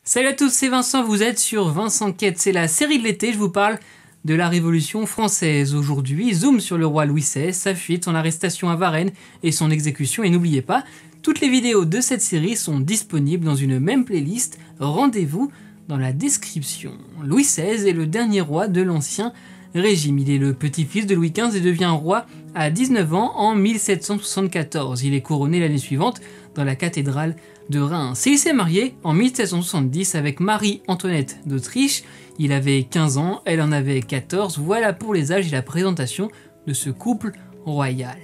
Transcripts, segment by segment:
Salut à tous, c'est Vincent, vous êtes sur Vincent Quête, c'est la série de l'été, je vous parle de la Révolution française. Aujourd'hui, zoom sur le roi Louis XVI, sa fuite, son arrestation à Varennes et son exécution. Et n'oubliez pas, toutes les vidéos de cette série sont disponibles dans une même playlist, rendez-vous dans la description. Louis XVI est le dernier roi de l'Ancien Régime. Il est le petit-fils de Louis XV et devient roi à 19 ans en 1774. Il est couronné l'année suivante dans la cathédrale de Reims. Et il s'est marié en 1770 avec Marie-Antoinette d'Autriche. Il avait 15 ans, elle en avait 14. Voilà pour les âges et la présentation de ce couple royal.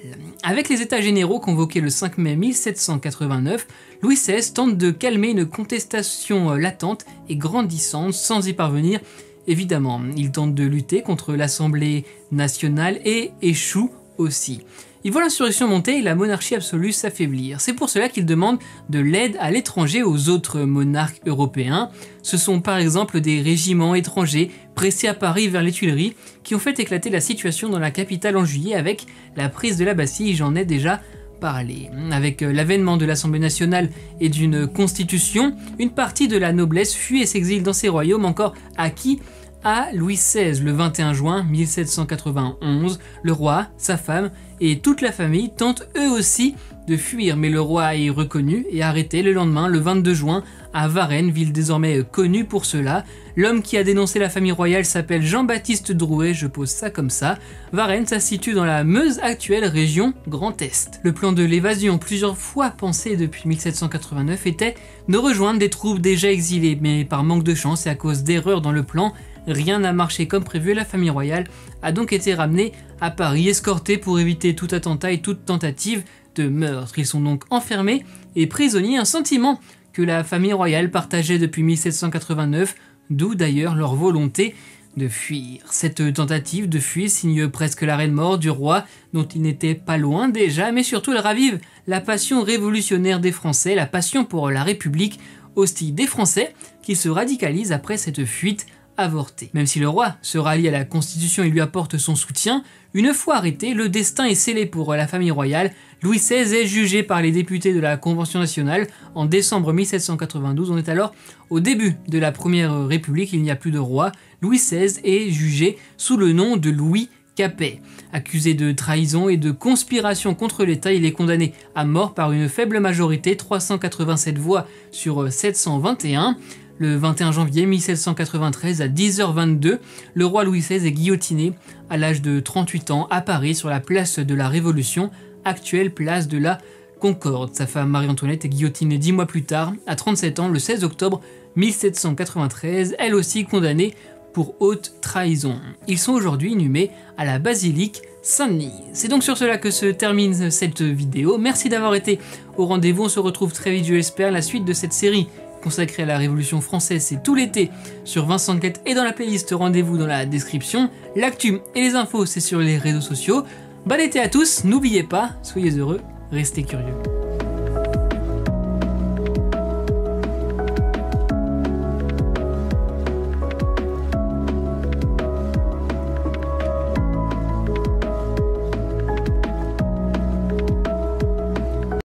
Avec les états généraux convoqués le 5 mai 1789, Louis XVI tente de calmer une contestation latente et grandissante sans y parvenir. Évidemment, il tente de lutter contre l'Assemblée nationale et échoue aussi. Il voit l'insurrection monter et la monarchie absolue s'affaiblir. C'est pour cela qu'il demande de l'aide à l'étranger aux autres monarques européens. Ce sont par exemple des régiments étrangers pressés à Paris vers les Tuileries qui ont fait éclater la situation dans la capitale en juillet avec la prise de la Bastille, j'en ai déjà parlé. Avec l'avènement de l'Assemblée nationale et d'une constitution, une partie de la noblesse fuit et s'exile dans ses royaumes encore acquis à Louis XVI. Le 21 juin 1791, le roi, sa femme et toute la famille tentent eux aussi de fuir, mais le roi est reconnu et arrêté le lendemain, le 22 juin, à Varennes, ville désormais connue pour cela. L'homme qui a dénoncé la famille royale s'appelle Jean-Baptiste Drouet, je pose ça comme ça. Varennes, ça se situe dans la Meuse actuelle, région Grand Est. Le plan de l'évasion, plusieurs fois pensé depuis 1789, était de rejoindre des troupes déjà exilées, mais par manque de chance et à cause d'erreurs dans le plan, rien n'a marché comme prévu et la famille royale a donc été ramenée à Paris, escortée pour éviter tout attentat et toute tentative de meurtre. Ils sont donc enfermés et prisonniers, un sentiment que la famille royale partageait depuis 1789, d'où d'ailleurs leur volonté de fuir. Cette tentative de fuir signe presque l'arrêt de mort du roi, dont il n'était pas loin déjà, mais surtout elle ravive la passion révolutionnaire des Français, la passion pour la République, aussi des Français qui se radicalisent après cette fuite avorté. Même si le roi se rallie à la Constitution et lui apporte son soutien, une fois arrêté, le destin est scellé pour la famille royale. Louis XVI est jugé par les députés de la Convention nationale en décembre 1792. On est alors au début de la Première République, il n'y a plus de roi. Louis XVI est jugé sous le nom de Louis Capet. Accusé de trahison et de conspiration contre l'État, il est condamné à mort par une faible majorité, 387 voix sur 721. Le 21 janvier 1793 à 10h22, le roi Louis XVI est guillotiné à l'âge de 38 ans à Paris sur la place de la Révolution, actuelle place de la Concorde. Sa femme Marie-Antoinette est guillotinée 10 mois plus tard, à 37 ans, le 16 octobre 1793, elle aussi condamnée pour haute trahison. Ils sont aujourd'hui inhumés à la basilique Saint-Denis. C'est donc sur cela que se termine cette vidéo. Merci d'avoir été au rendez-vous, on se retrouve très vite, je l'espère, la suite de cette série consacré à la Révolution française, c'est tout l'été sur Vincent Quête et dans la playlist, rendez-vous dans la description. L'actu et les infos, c'est sur les réseaux sociaux. Bon été à tous, n'oubliez pas, soyez heureux, restez curieux.